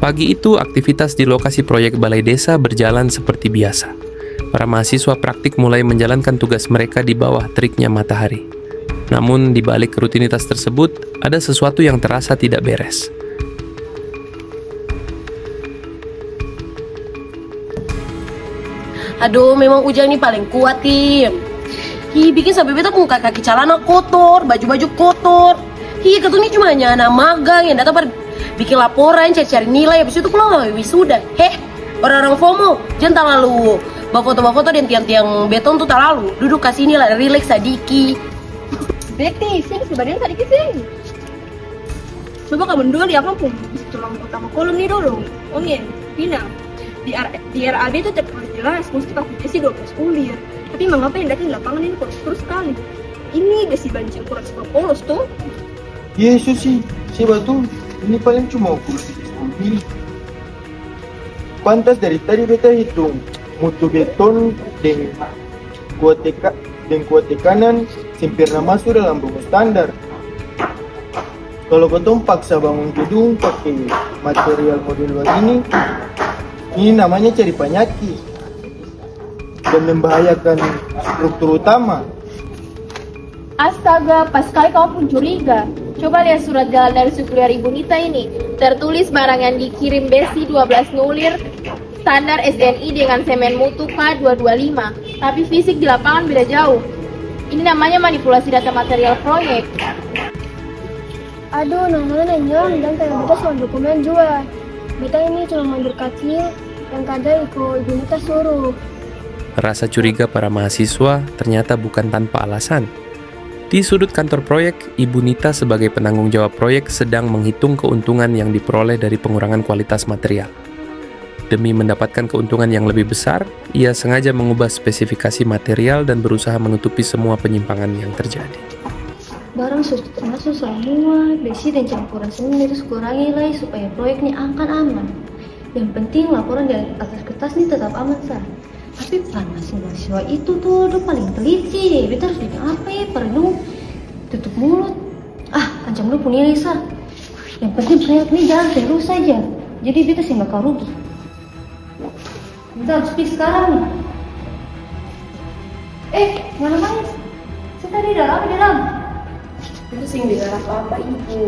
Pagi itu, aktivitas di lokasi proyek balai desa berjalan seperti biasa. Para mahasiswa praktik mulai menjalankan tugas mereka di bawah teriknya matahari. Namun, di balik rutinitas tersebut, ada sesuatu yang terasa tidak beres. Aduh, memang Ujang ini paling kuat, Tim. Bikin sampai beta muka kaki celana kotor, baju-baju kotor. Ketua ini cuma hanya anak magang yang datang bikin laporan, cari-cari nilai, habis itu pulang wisuda. Orang-orang FOMO, jangan terlalu bawa foto dan tiang-tiang beton tuh terlalu. Duduk kasih nilai, relax sadiki. Beti, sini sebagian sadiki sini. Coba kamu dulu ya kampung, tulang utama kolom nih dulu. Ongin, Pina. Di RAB itu jelas, mesti pakai besi 12 kuliah. Tapi mengapa yang datang di lapangan ini polos sekali? Ini besi banci ukuran super polos tuh. Yesus sih, siapa tuh? Ini paling cuma ukur sedikit. Pantas dari tadi beta hitung mutu beton dan kuat tekanan sempurna masuk dalam rumus standar. Kalau ketong paksa bangun gedung pakai material model begini, ini namanya cari penyakit dan membahayakan struktur utama. Astaga, pas sekali kamu pun curiga. Coba lihat surat jalan dari supplier Ibu Nita ini. Tertulis barang yang dikirim besi 12 nulir, standar SNI dengan semen mutu K225. Tapi fisik di lapangan beda jauh. Ini namanya manipulasi data material proyek. Aduh, namanya nyong dan kayak beta soal dokumen juga. Beta ini cuma mundur kecil yang kadang ikut Ibu Nita suruh. Rasa curiga para mahasiswa ternyata bukan tanpa alasan. Di sudut kantor proyek, Ibu Nita sebagai penanggung jawab proyek sedang menghitung keuntungan yang diperoleh dari pengurangan kualitas material. Demi mendapatkan keuntungan yang lebih besar, ia sengaja mengubah spesifikasi material dan berusaha menutupi semua penyimpangan yang terjadi. Barang sudah termasuk semua, besi dan campuran semen itu kurangi lagi supaya proyek ini akan aman. Yang penting laporan di atas kertas ini tetap aman sah. Tapi panas mahasiswa itu tuh udah paling teliti. Beta harus bikin apa ya? Perenung, tutup mulut. Ancam dulu punya Lisa. Yang penting proyek ini jalan terus saja. Jadi beta sih bakal rugi. Beta harus pergi sekarang nih. Mana manis? Saya tadi di dalam. Itu sing di dalam apa, Ibu?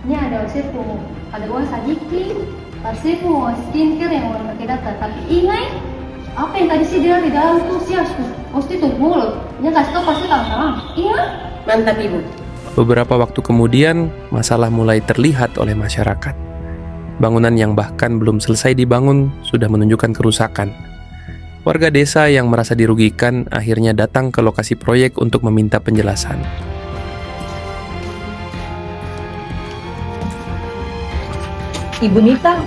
Ini ada Osepo, ada uang sadiki, Osepo, skincare yang mau pakai data. Tapi ingat, apa yang tadi sih dia di dalam tuh sih harus mesti tutup mulut. Dia kasih tau pasti salah. Ingat? Mantap, Ibu. Beberapa waktu kemudian, masalah mulai terlihat oleh masyarakat. Bangunan yang bahkan belum selesai dibangun sudah menunjukkan kerusakan. Warga desa yang merasa dirugikan akhirnya datang ke lokasi proyek untuk meminta penjelasan. Ibu Nita,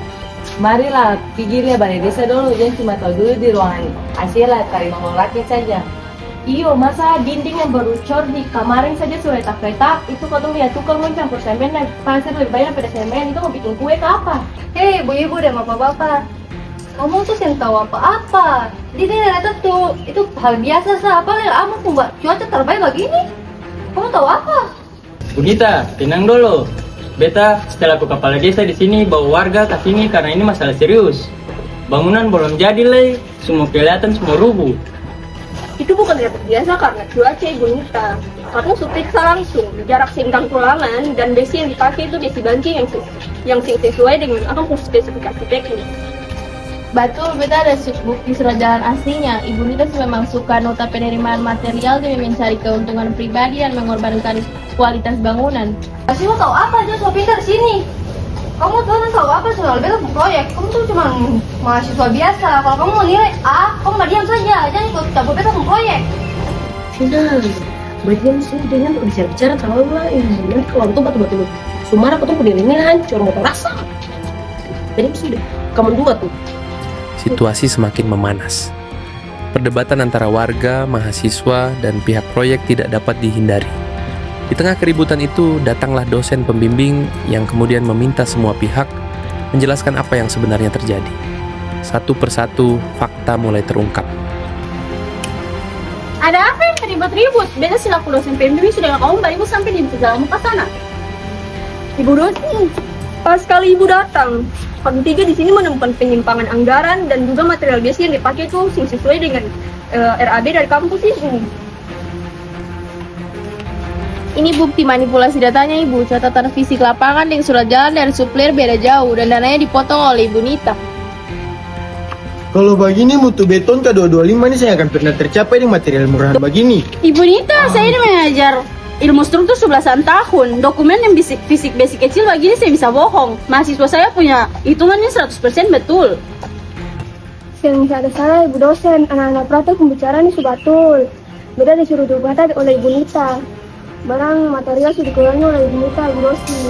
marilah pergi lihat balai desa dulu, jangan cuma tahu dulu di ruangan hasil lah, cari nomor rakyat saja. Iyo, masa dinding yang baru cor di kamarin saja sudah retak-retak. Itu kalau lihat tukang mau campur semen dan pasir lebih banyak daripada semen, itu mau bikin kue ke apa? Hei, ibu-ibu dan bapak-bapak, kamu tuh yang tahu apa-apa. Jadi ternyata tuh itu hal biasa sah. Apa nih? Kamu tuh mbak cuaca terbaik begini. Kamu tahu apa? Bu Nita, tenang dulu. Beta setelah aku kepala desa di sini bawa warga ke sini karena ini masalah serius. Bangunan belum jadi lagi, semua kelihatan semua rubuh. Itu bukan tidak biasa karena cuaca Ibu Nita. Karena periksa langsung jarak singkang tulangan dan besi yang dipakai itu besi banci yang sesuai dengan spesifikasi teknis. Betul, beta ada bukti surat jalan aslinya. Ibu Nita memang suka nota penerimaan material demi mencari keuntungan pribadi dan mengorbankan kualitas bangunan. Pasti mau tahu apa aja soal pintar sini. Kamu tuh tahu apa soal beta proyek? Kamu tuh cuma mahasiswa biasa. Kalau kamu mau nilai A, kamu mah diam saja. Jangan ikut campur beta proyek. Sudah, bagian sini dengan bicara terlalu lah. Nanti kalau itu batu-batu Sumara aku tuh penilainya hancur, mau terasa. Jadi sudah, kamu dua tuh. Situasi semakin memanas. Perdebatan antara warga, mahasiswa, dan pihak proyek tidak dapat dihindari. Di tengah keributan itu, datanglah dosen pembimbing yang kemudian meminta semua pihak menjelaskan apa yang sebenarnya terjadi. Satu persatu, fakta mulai terungkap. Ada apa yang ribut-ribut? Beta selaku dosen PMB sudah kamu barimu sampai di jalan muka sana. Ibu dosen, Pas kali ibu datang, kami tiga di sini menemukan penyimpangan anggaran dan juga material biasa yang dipakai itu sesuai dengan RAB dari kampus ibu. Ini bukti manipulasi datanya Ibu. Catatan fisik lapangan dengan surat jalan dari supplier beda jauh dan dananya dipotong oleh Ibu Nita. Kalau begini mutu beton K225 ini saya akan pernah tercapai di material murahan begini. Ibu Nita, saya ini mengajar ilmu struktur 11-an tahun. Dokumen yang fisik basic kecil begini saya bisa bohong. Mahasiswa saya punya hitungannya 100% betul. Yang ada salah ibu dosen, anak-anak praktek pembicaraan ini sudah betul. Beda disuruh diubah oleh ibu Nita. Barang material sudah dikurangi oleh ibu Nita, ibu dosi.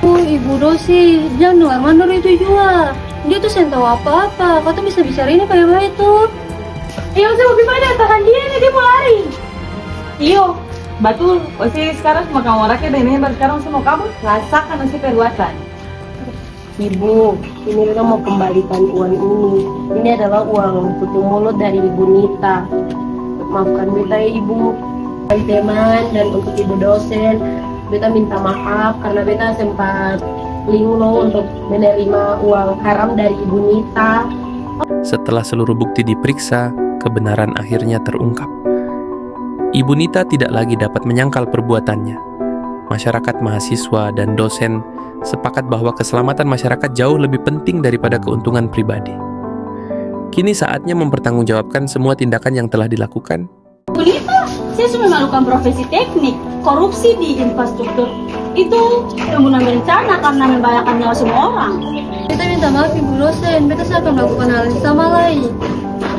Ibu dosi, jangan doang mandor itu juga. Dia tuh saya tahu apa-apa. Kau tuh bisa bicara ini baik-baik tuh. Iya, saya bagaimana? Tahan dia mau lari. Iyo, betul. Osi sekarang semua kamu rakyat dan ini sekarang semua kamu rasakan nasi perbuatan. Ibu, ini kita mau kembalikan uang ini. Ini adalah uang tutup mulut dari ibu Nita. Maafkan beta ya ibu, teman dan untuk ibu dosen. Beta minta maaf karena beta sempat linglung untuk menerima uang haram dari ibu Nita. Setelah seluruh bukti diperiksa, kebenaran akhirnya terungkap. Ibu Nita tidak lagi dapat menyangkal perbuatannya. Masyarakat, mahasiswa, dan dosen sepakat bahwa keselamatan masyarakat jauh lebih penting daripada keuntungan pribadi. Kini saatnya mempertanggungjawabkan semua tindakan yang telah dilakukan. Bu Nita, saya sudah melakukan profesi teknik, korupsi di infrastruktur. Itu pembunuhan berencana karena membahayakan nyawa semua orang. Kita minta maaf ibu dosen, beta saya akan melakukan hal yang sama lagi.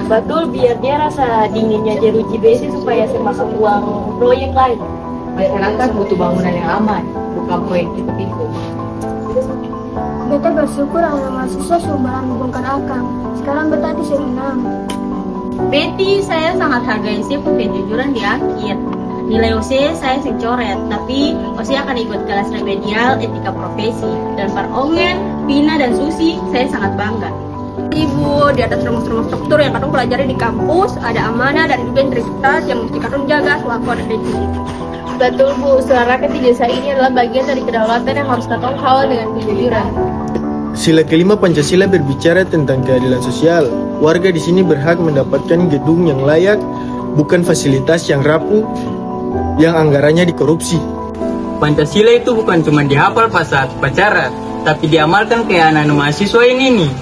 Betul, biar dia rasa dinginnya jeruji besi supaya saya masuk uang proyek lain. Masyarakat butuh bangunan yang aman, bukan proyek tipu-tipu. Beta bersyukur anak mahasiswa sumbangan membongkar akang. Sekarang beta di seminar. Betty, saya sangat hargai saya kejujuran di akhir. Nilai OC saya sing coret, tapi OC akan ikut kelas remedial etika profesi. Dan para Ongen, Pina, dan Susi, saya sangat bangga. Ibu, di atas rumus-rumus struktur yang kadang pelajari di kampus, ada amanah dan juga integritas yang mesti kadang jaga selaku ada di sini. Betul Bu, suara rakyat di desa ini adalah bagian dari kedaulatan yang harus kita kawal dengan kejujuran. Sila kelima Pancasila berbicara tentang keadilan sosial. Warga di sini berhak mendapatkan gedung yang layak, bukan fasilitas yang rapuh, yang anggarannya dikorupsi. Pancasila itu bukan cuma dihafal pas saat upacara, tapi diamalkan kayak anak-anak mahasiswa ini nih.